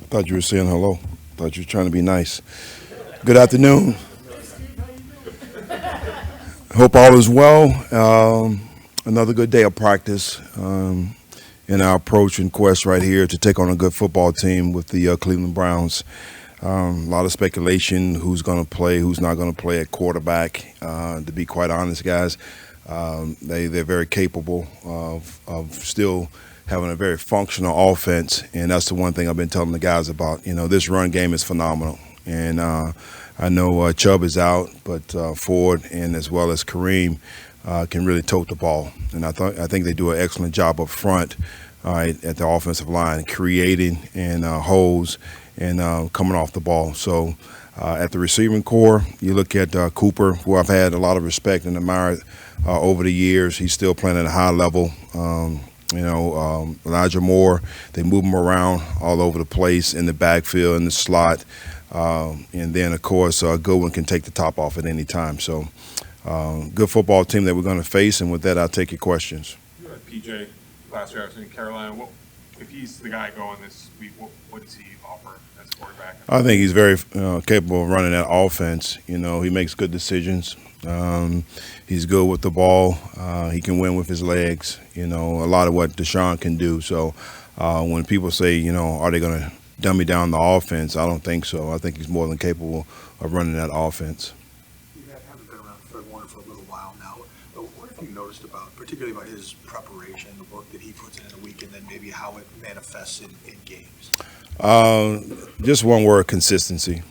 Thought you were saying hello. Thought you were trying to be nice. Good afternoon. Hope all is well. Another good day of practice in our approach and quest right here to take on a good football team with the Cleveland Browns. A lot of speculation who's going to play, who's not going to play at quarterback. To be quite honest, guys, they're very capable of still having a very functional offense, and that's the one thing I've been telling the guys about. You know, this run game is phenomenal, and I know Chubb is out, but Ford and as well as Kareem can really tote the ball, and I think they do an excellent job up front, at the offensive line, creating and holes and coming off the ball. So at the receiving core, you look at Cooper, who I've had a lot of respect and admired over the years. He's still playing at a high level. Elijah Moore, they move him around all over the place in the backfield, in the slot. And then, of course, Goodwin can take the top off at any time. So good football team that we're going to face. And with that, I'll take your questions. You had PJ last year in Carolina. If he's the guy going this week, what does he offer as a quarterback? I think he's very capable of running that offense. You know, he makes good decisions. He's good with the ball. He can win with his legs. You know, a lot of what Deshaun can do. So when people say, you know, are they going to dummy down the offense, I don't think so. I think he's more than capable of running that offense. You haven't been around Fred Warner for a little while now. But what have you noticed particularly about his preparation, the work that he puts in a week, and then maybe how it manifests in games? Just one word: consistency.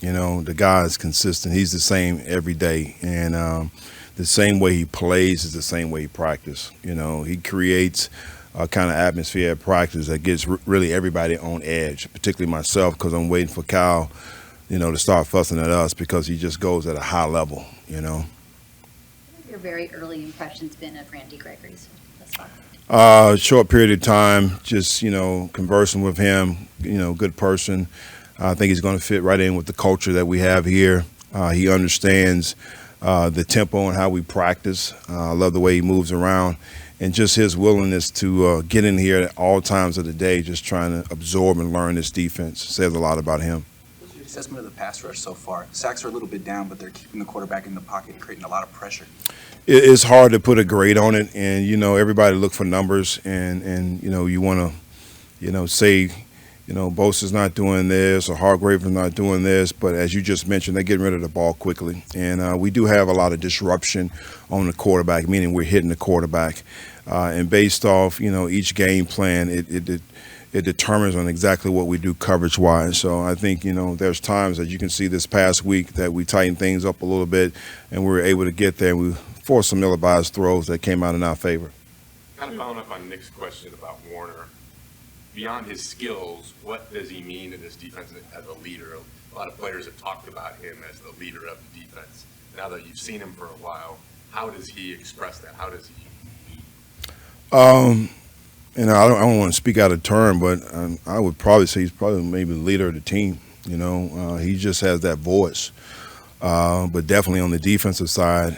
You know, the guy is consistent. He's the same every day, and the same way he plays is the same way he practices. You know, he creates a kind of atmosphere at practice that gets really everybody on edge, particularly myself, because I'm waiting for Kyle, you know, to start fussing at us because he just goes at a high level, you know. What have your very early impressions been of Randy Gregory thus far? Short period of time, just, you know, conversing with him, you know, good person. I think he's going to fit right in with the culture that we have here. He understands the tempo and how we practice. I love the way he moves around, and just his willingness to get in here at all times of the day, just trying to absorb and learn this defense, says a lot about him. What's your assessment of the pass rush so far? Sacks are a little bit down, but they're keeping the quarterback in the pocket and creating a lot of pressure. It's hard to put a grade on it, and, you know, everybody look for numbers, and you know, you want to, you know, say, you know, Bosa's not doing this or Hargrave is not doing this, but as you just mentioned, they're getting rid of the ball quickly. And we do have a lot of disruption on the quarterback, meaning we're hitting the quarterback. And based off, you know, each game plan, it determines on exactly what we do coverage-wise. So I think, you know, there's times that you can see this past week that we tightened things up a little bit and we were able to get there. And we forced some ill-advised throws that came out in our favor. Kind of following up on Nick's question about Warner. Beyond his skills, what does he mean to this defense as a leader? A lot of players have talked about him as the leader of the defense. Now that you've seen him for a while, how does he express that? How does he lead? You know, I don't want to speak out of turn, but I would probably say he's probably maybe the leader of the team. You know, he just has that voice. But definitely on the defensive side,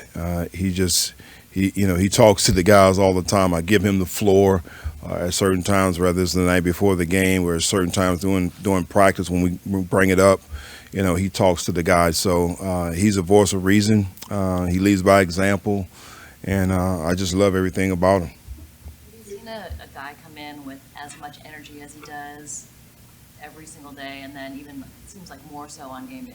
he talks to the guys all the time. I give him the floor. At certain times, whether it's the night before the game or at certain times during practice when we bring it up, you know, he talks to the guys. So he's a voice of reason. He leads by example, and I just love everything about him. Have you seen a guy come in with as much energy as he does every single day, and then even it seems like more so on game day?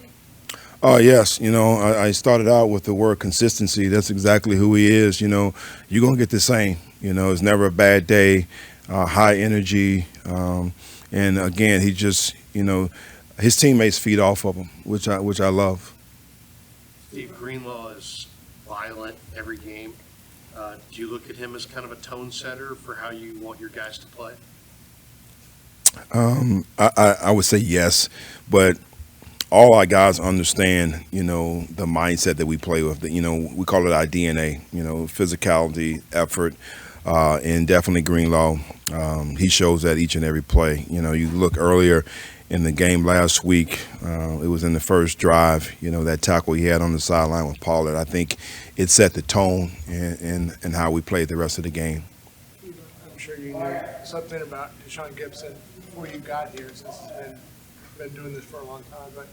Yes, you know, I started out with the word consistency. That's exactly who he is. You know, you're going to get the same. You know, it's never a bad day, high energy. And again, he just, you know, his teammates feed off of him, which I love. Steve, Greenlaw is violent every game. Do you look at him as kind of a tone setter for how you want your guys to play? I would say yes, but all our guys understand, you know, the mindset that we play with. You know, we call it our DNA, you know, physicality, effort, and definitely Greenlaw. He shows that each and every play. You know, you look earlier in the game last week, it was in the first drive, you know, that tackle he had on the sideline with Pollard. I think it set the tone and how we played the rest of the game. I'm sure you knew something about Deshaun Gibson before you got here, since he's been doing this for a long time. But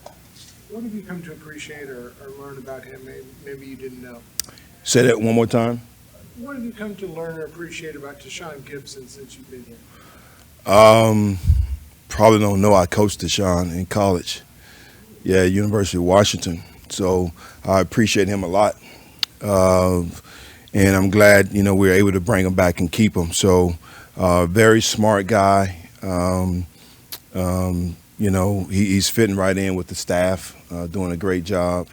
what have you come to appreciate or learn about him? Maybe you didn't know. Say that one more time. What have you come to learn or appreciate about Deshaun Gibson since you've been here? Probably don't know. I coached Deshaun in college. Yeah, University of Washington. So I appreciate him a lot. And I'm glad, we were able to bring him back and keep him. So very smart guy. He's fitting right in with the staff, doing a great job.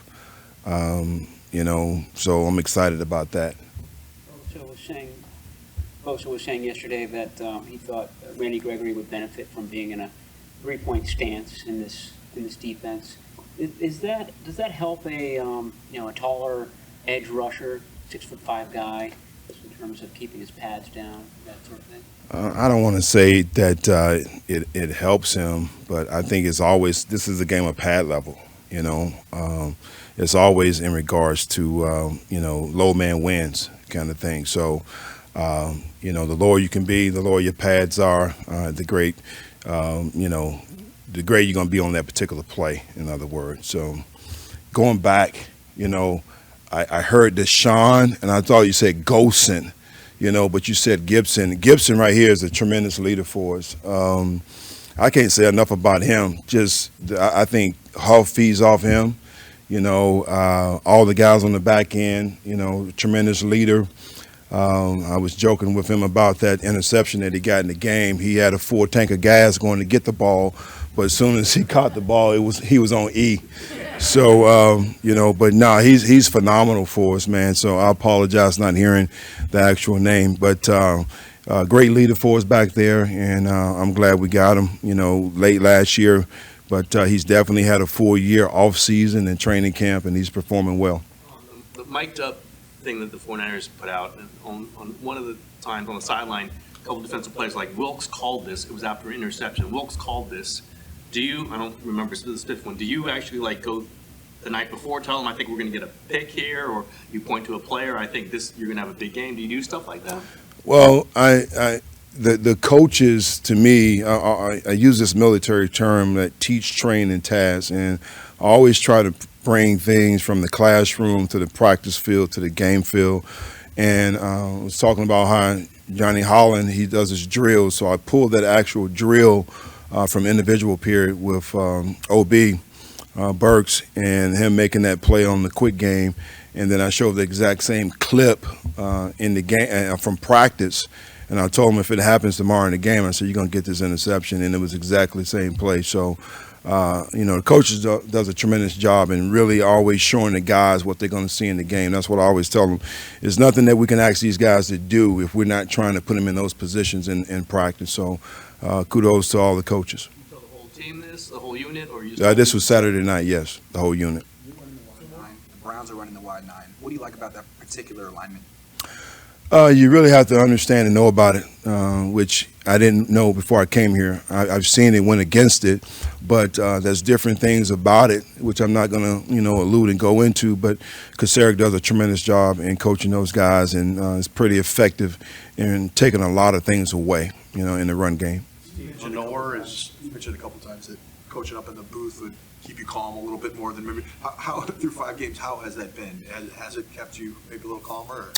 So I'm excited about that. Foerster was saying yesterday that he thought Randy Gregory would benefit from being in a three-point stance in this defense. Does that help a taller edge rusher, 6'5" guy, in terms of keeping his pads down, that sort of thing? I don't want to say that it helps him, but I think this is a game of pad level. It's always in regards to low man wins kind of thing. So. The lower you can be, the lower your pads are, the greater you're going to be on that particular play, in other words. So going back, I heard Deshaun, and I thought you said Gosen, but you said Gibson. Gibson right here is a tremendous leader for us. I can't say enough about him. I think Huff feeds off him. All the guys on the back end, tremendous leader. I was joking with him about that interception that he got in the game. He had a full tank of gas going to get the ball, but as soon as he caught the ball, he was on E. So, but no, he's phenomenal for us, man. So I apologize not hearing the actual name, but great leader for us back there, and I'm glad we got him, late last year. But he's definitely had a full year off season and training camp, and he's performing well. The mic'd up thing that the 49ers put out on one of the times on the sideline, a couple defensive players like Wilks called this. It was after an interception. Wilks called this. I don't remember the fifth one. Do you actually go the night before, tell them I think we're going to get a pick here, or you point to a player, I think you're going to have a big game? Do you do stuff like that? Well, the coaches, to me, I use this military term that teach, train, and task, and I always try to bring things from the classroom to the practice field to the game field. And I was talking about how Johnny Holland, he does his drills, so I pulled that actual drill from individual period with OB Burks and him making that play on the quick game, and then I showed the exact same clip in the game from practice, and I told him if it happens tomorrow in the game, I said, you're going to get this interception, and it was exactly the same play. So the coaches does a tremendous job in really always showing the guys what they're going to see in the game. That's what I always tell them. There's nothing that we can ask these guys to do if we're not trying to put them in those positions in practice. So kudos to all the coaches. You tell the whole team this, the whole unit, or you This was Saturday night, yes, the whole unit. The Browns are running the wide nine. What do you like about that particular alignment? You really have to understand and know about it, which I didn't know before I came here. I've seen it, went against it, but there's different things about it, which I'm not going to, allude and go into. But Kaseric does a tremendous job in coaching those guys, and is pretty effective in taking a lot of things away, in the run game. Janor is You mentioned a couple times that coaching up in the booth would keep you calm a little bit more than maybe. How through 5 games, how has that been? Has it kept you maybe a little calmer?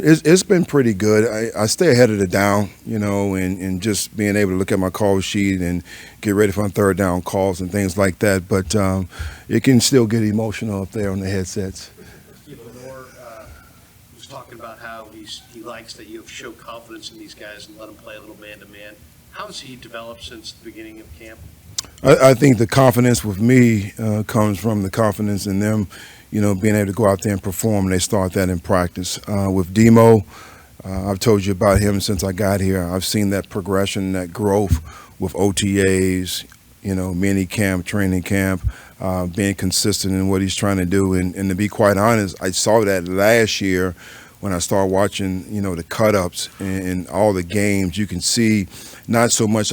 It's been pretty good. I stay ahead of the down, and just being able to look at my call sheet and get ready for third down calls and things like that. But it can still get emotional up there on the headsets. Janor was talking about how he likes that you show confidence in these guys and let them play a little man-to-man. How has he developed since the beginning of camp? I think the confidence with me comes from the confidence in them, being able to go out there and perform. They start that in practice. With Demo, I've told you about him since I got here. I've seen that progression, that growth with OTAs, mini camp, training camp, being consistent in what he's trying to do. And to be quite honest, I saw that last year when I started watching, the cut-ups and all the games. You can see not so much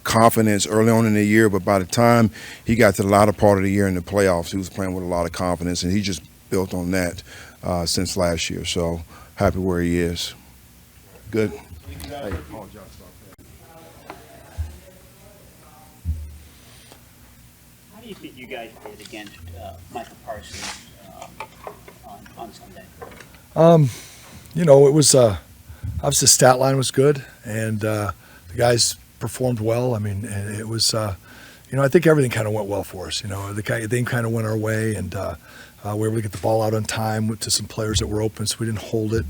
confidence early on in the year, but by the time he got to the latter part of the year in the playoffs, he was playing with a lot of confidence, and he just built on that since last year. So happy where he is. Good. I apologize about that. How do you think you guys did against Michael Parsons on Sunday? It was obviously the stat line was good, and the guys performed well. I mean, and it was, I think everything kind of went well for us. The game kind of went our way, and we were able to get the ball out on time to some players that were open, so we didn't hold it.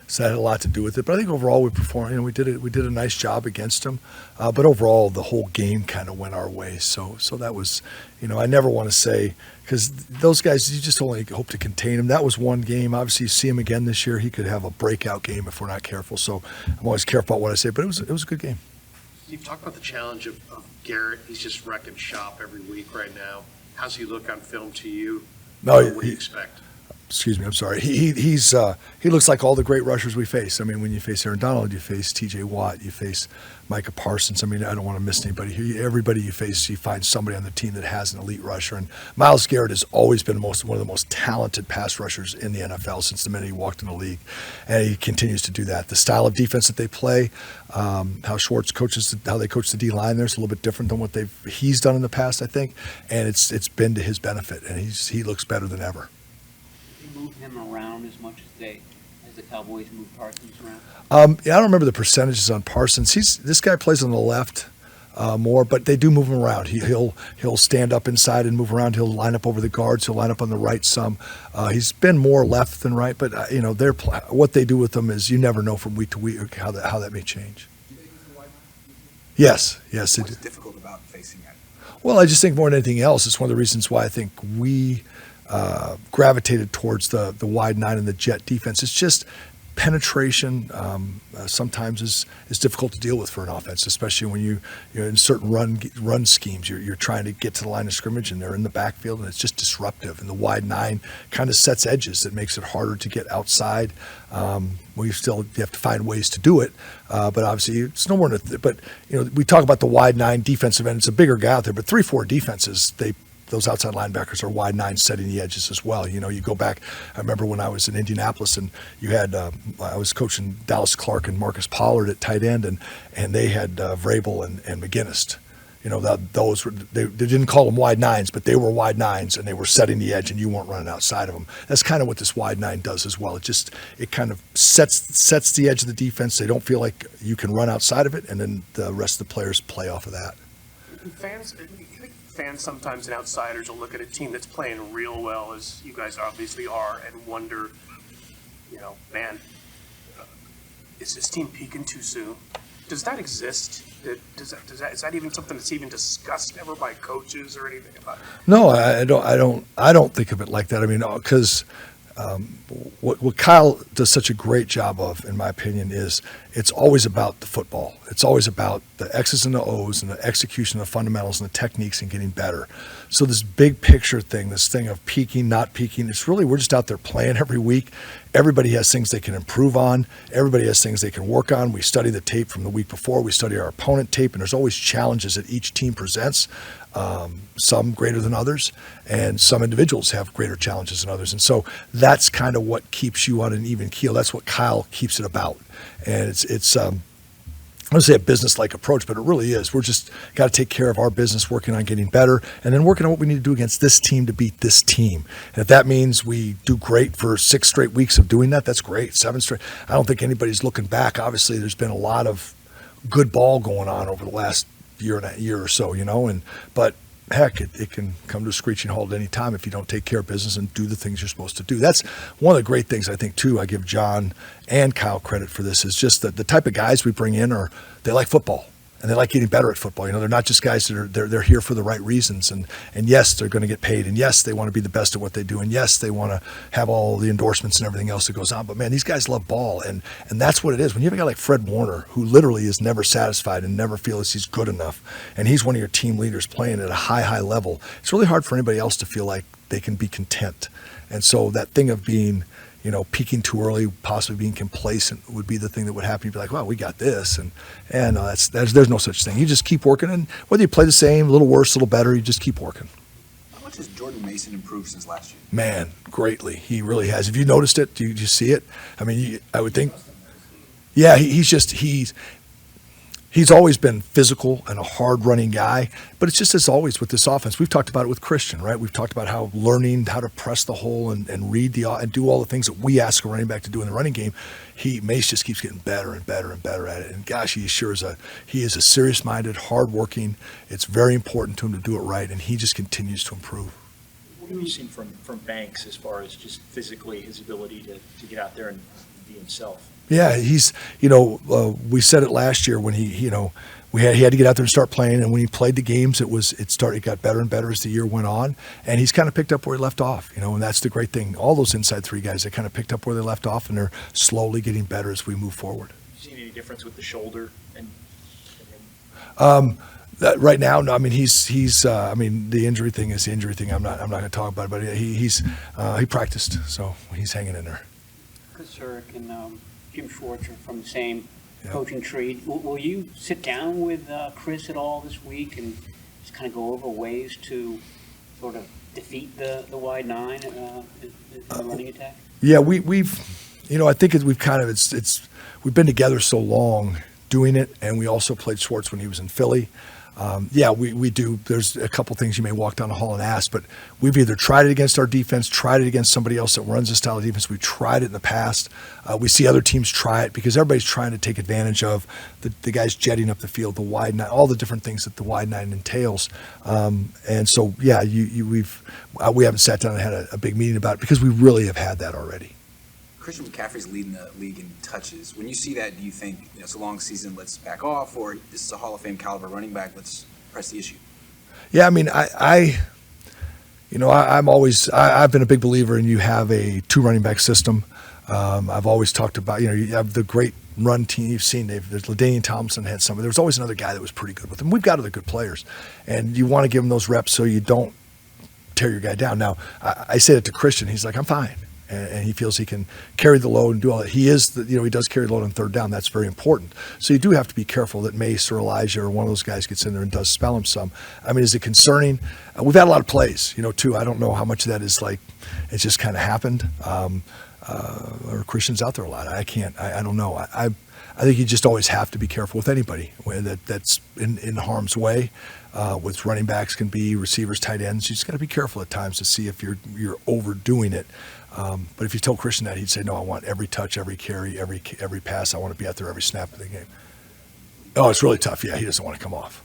So that had a lot to do with it. But I think overall we performed. We did a nice job against them. But overall, the whole game kind of went our way. So that was, I never want to say, because those guys, you just only hope to contain them. That was one game. Obviously, you see him again this year. He could have a breakout game if we're not careful. So I'm always careful about what I say. But it was a good game. You've talked about the challenge of Garrett. He's just wrecking shop every week right now. How's he look on film to you? No, What do you expect? Excuse me, I'm sorry. He looks like all the great rushers we face. I mean, when you face Aaron Donald, you face T.J. Watt, you face Micah Parsons. I mean, I don't want to miss anybody. Everybody you face, you find somebody on the team that has an elite rusher. And Myles Garrett has always been one of the most talented pass rushers in the NFL since the minute he walked in the league, and he continues to do that. The style of defense that they play, how Schwartz coaches, how they coach the D line there is a little bit different than what he's done in the past, I think, and it's been to his benefit, and he looks better than ever. Move him around as much as the Cowboys move Parsons around? I don't remember the percentages on Parsons. This guy plays on the left more, but they do move him around. He'll stand up inside and move around. He'll line up over the guards. He'll line up on the right some. He's been more left than right, but what they do with him is you never know from week to week how that may change. Yes, they What's do. difficult about facing that? Well, I just think more than anything else, it's one of the reasons why I think we gravitated towards the wide nine and the jet defense. It's just penetration sometimes is difficult to deal with for an offense, especially when you're in certain run schemes. You're trying to get to the line of scrimmage and they're in the backfield, and it's just disruptive. And the wide nine kind of sets edges that makes it harder to get outside. You have to find ways to do it, but obviously it's no more. But we talk about the wide nine defensive end. It's a bigger guy out there, but 3-4 defenses those outside linebackers are wide nine setting the edges as well. You go back, I remember when I was in Indianapolis and you had, I was coaching Dallas Clark and Marcus Pollard at tight end, and they had Vrabel and McGinnis. They didn't call them wide nines, but they were wide nines and they were setting the edge and you weren't running outside of them. That's kind of what this wide nine does as well. It kind of sets the edge of the defense. They don't feel like you can run outside of it, and then the rest of the players play off of that. Fans sometimes and outsiders will look at a team that's playing real well, as you guys obviously are, and wonder, man, is this team peaking too soon? Does that exist? Is that even something that's even discussed ever by coaches or anything about it? No, I don't think of it like that. I mean, because what Kyle does such a great job of, in my opinion, is it's always about the football. It's always about the X's and the O's and the execution of the fundamentals and the techniques and getting better. So this big picture thing, this thing of peaking, not peaking, it's really, we're just out there playing every week. Everybody has things they can improve on. Everybody has things they can work on. We study the tape from the week before. We study our opponent tape, and there's always challenges that each team presents, some greater than others, and some individuals have greater challenges than others. And so that's kind of what keeps you on an even keel. That's what Kyle keeps it about. And it's I don't say a business-like approach, but it really is. We're just got to take care of our business, working on getting better, and then working on what we need to do against this team to beat this team. And if that means we do great for 6 straight weeks of doing that, that's great. 7 straight. I don't think anybody's looking back. Obviously, there's been a lot of good ball going on over the last year or so, but heck, it can come to a screeching halt at any time if you don't take care of business and do the things you're supposed to do. That's one of the great things I think too. I give John and Kyle credit for this, is just that the type of guys we bring in they like football and they like getting better at football. They're not just guys that they're here for the right reasons. And yes, they're going to get paid. And yes, they want to be the best at what they do. And yes, they want to have all the endorsements and everything else that goes on. But man, these guys love ball. And that's what it is. When you have a guy like Fred Warner, who literally is never satisfied and never feels he's good enough, and he's one of your team leaders playing at a high level, it's really hard for anybody else to feel like they can be content. And so that thing of being, peaking too early, possibly being complacent would be the thing that would happen. You'd be like, well, we got this. And there's no such thing. You just keep working. And whether you play the same, a little worse, a little better, you just keep working. How much has Jordan Mason improved since last year? Man, greatly. He really has. Have you noticed it? Do you see it? I mean, I would think. Yeah, he's always been physical and a hard-running guy, but it's just as always with this offense. We've talked about it with Christian, right? We've talked about how learning how to press the hole and read and do all the things that we ask a running back to do in the running game. Mace just keeps getting better and better and better at it. And gosh, he is a serious-minded, hard-working. It's very important to him to do it right, and he just continues to improve. What have you seen from Banks as far as just physically his ability to get out there and be himself? Yeah, he's, we said it last year when he had to get out there and start playing, and when he played the games, it got better and better as the year went on, and he's kind of picked up where he left off, and that's the great thing. All those inside three guys, they kind of picked up where they left off, and they're slowly getting better as we move forward. You seen any difference with the shoulder and him? Right now, no. I mean, the injury thing is the injury thing. I'm not going to talk about it, but he practiced, so he's hanging in there. Chris Foerster and Jim Schwartzer from the same coaching tree. Will you sit down with Chris at all this week and just kind of go over ways to sort of defeat the wide nine in the running attack? Yeah, we've I think we've been together so long doing it, and we also played Schwartz when he was in Philly. We do. There's a couple things you may walk down the hall and ask, but we've either tried it against our defense, tried it against somebody else that runs a style of defense. We've tried it in the past. We see other teams try it because everybody's trying to take advantage of the guys jetting up the field, the wide nine, all the different things that the wide nine entails. And so, yeah, we haven't sat down and had a big meeting about it because we really have had that already. Christian McCaffrey's leading the league in touches. When you see that, do you think it's a long season, let's back off, or this is a Hall of Fame caliber running back, let's press the issue? Yeah, I mean, I've been a big believer in you have a two running back system. I've always talked about, you have the great run team you've seen. There's LaDainian Tomlinson had some. There's always another guy that was pretty good with them. We've got other good players, and you want to give them those reps so you don't tear your guy down. Now, I say that to Christian. He's like, I'm fine. And he feels he can carry the load and do all that. He does carry the load on third down. That's very important. So you do have to be careful that Mace or Elijah or one of those guys gets in there and does spell him some. I mean, is it concerning? We've had a lot of plays, too. I don't know how much of that is like it's just kind of happened. Or Christian's out there a lot. I don't know. I think you just always have to be careful with anybody that's in harm's way. With running backs can be receivers, tight ends. You just got to be careful at times to see if you're overdoing it. But if you told Christian that, he'd say, no, I want every touch, every carry, every pass. I want to be out there every snap of the game. Oh, it's really tough. Yeah, he doesn't want to come off.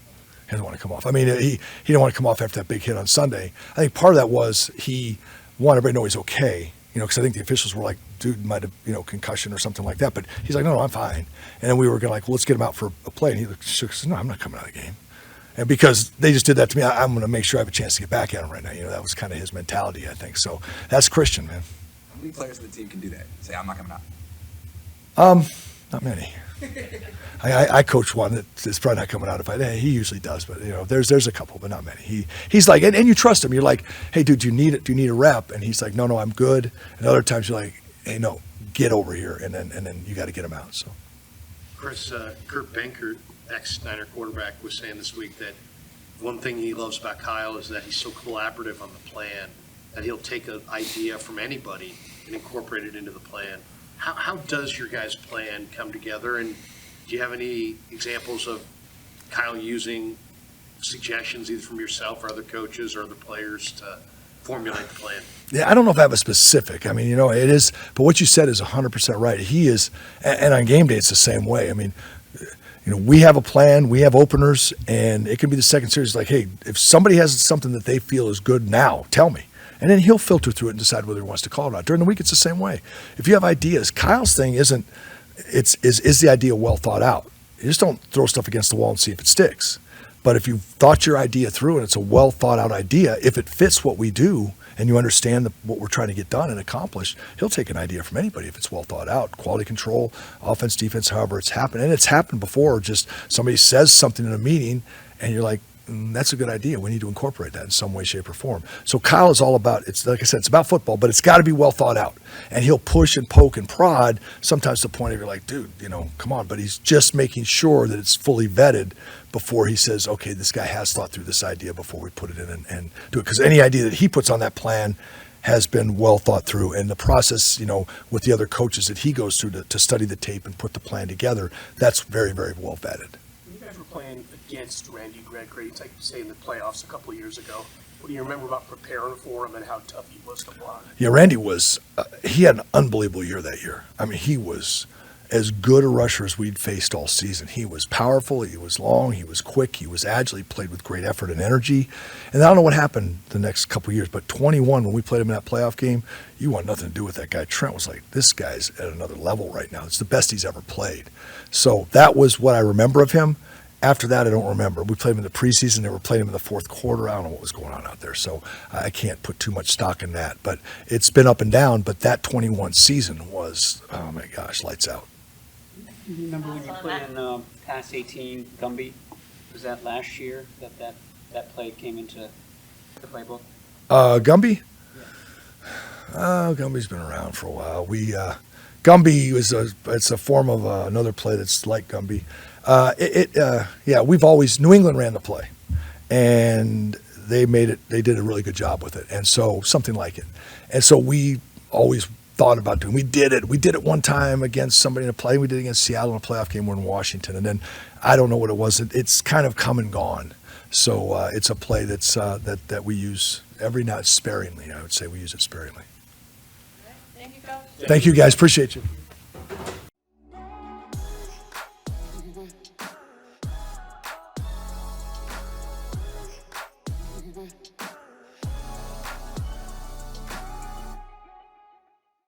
He doesn't want to come off. I mean, he didn't want to come off after that big hit on Sunday. I think part of that was he wanted everybody to know he's okay, because I think the officials were like, dude might have, concussion or something like that. But he's like, no, I'm fine. And then we were going to let's get him out for a play. And he shook and said, no, I'm not coming out of the game. And because they just did that to me, I'm going to make sure I have a chance to get back at him right now. That was kind of his mentality, I think. So that's Christian, man. How many players on the team can do that? Say, I'm not coming out. Not many. I coach one that's probably not coming out. He usually does, but there's a couple, but not many. He's like, and you trust him. You're like, hey, dude, do you need a rep? And he's like, no, I'm good. And other times you're like, hey, no, get over here, and then you got to get him out. So, Chris, Kurt Benkert, ex-Niner quarterback, was saying this week that one thing he loves about Kyle is that he's so collaborative on the plan, that he'll take an idea from anybody and incorporate it into the plan. How does your guys' plan come together, and do you have any examples of Kyle using suggestions either from yourself or other coaches or other players to formulate the plan? Yeah, I don't know if I have a specific. I mean, it is, but what you said is 100% right. He is, and on game day it's the same way. I mean, we have a plan, we have openers, and it can be the second series like, hey, if somebody has something that they feel is good now, tell me. And then he'll filter through it and decide whether he wants to call it or not. During the week, it's the same way. If you have ideas, Kyle's thing is the idea well thought out? You just don't throw stuff against the wall and see if it sticks. But if you've thought your idea through and it's a well thought out idea, if it fits what we do and you understand what we're trying to get done and accomplish, he'll take an idea from anybody if it's well thought out. Quality control, offense, defense, however it's happened. And it's happened before, just somebody says something in a meeting and you're like, that's a good idea. We need to incorporate that in some way, shape, or form. So Kyle is all about, it's like I said, it's about football, but it's got to be well thought out. And he'll push and poke and prod, sometimes to the point of you're like, dude, come on. But he's just making sure that it's fully vetted before he says, okay, this guy has thought through this idea before we put it in and do it. Because any idea that he puts on that plan has been well thought through. And the process, with the other coaches that he goes through to study the tape and put the plan together, that's very, very well vetted. When you guys were playing against Randy Gregory, it's like say in the playoffs a couple of years ago, what do you remember about preparing for him and how tough he was to block? Yeah, Randy he had an unbelievable year that year. I mean, he was as good a rusher as we'd faced all season. He was powerful, he was long, he was quick, he was agile, he played with great effort and energy. And I don't know what happened the next couple of years, but 21, when we played him in that playoff game, you want nothing to do with that guy. Trent was like, this guy's at another level right now. It's the best he's ever played. So that was what I remember of him. After that, I don't remember. We played him in the preseason. They were playing him in the fourth quarter. I don't know what was going on out there, so I can't put too much stock in that. But it's been up and down, but that 21 season was, oh my gosh, lights out. Do you remember when you played in Pass 18 Gumby? Was that last year that play came into the playbook? Gumby? Gumby's been around for a while. Gumby it's a form of another play that's like Gumby. New England ran the play, and they did a really good job with it, and so something like it. And so we always thought about doing. We did it one time against somebody in a play. We did it against Seattle in a playoff game. We're in Washington, and then I don't know what it was. It's kind of come and gone. So it's a play that's that we use every now sparingly. I would say we use it sparingly. Thank you, Coach. Thank you, guys. Appreciate you.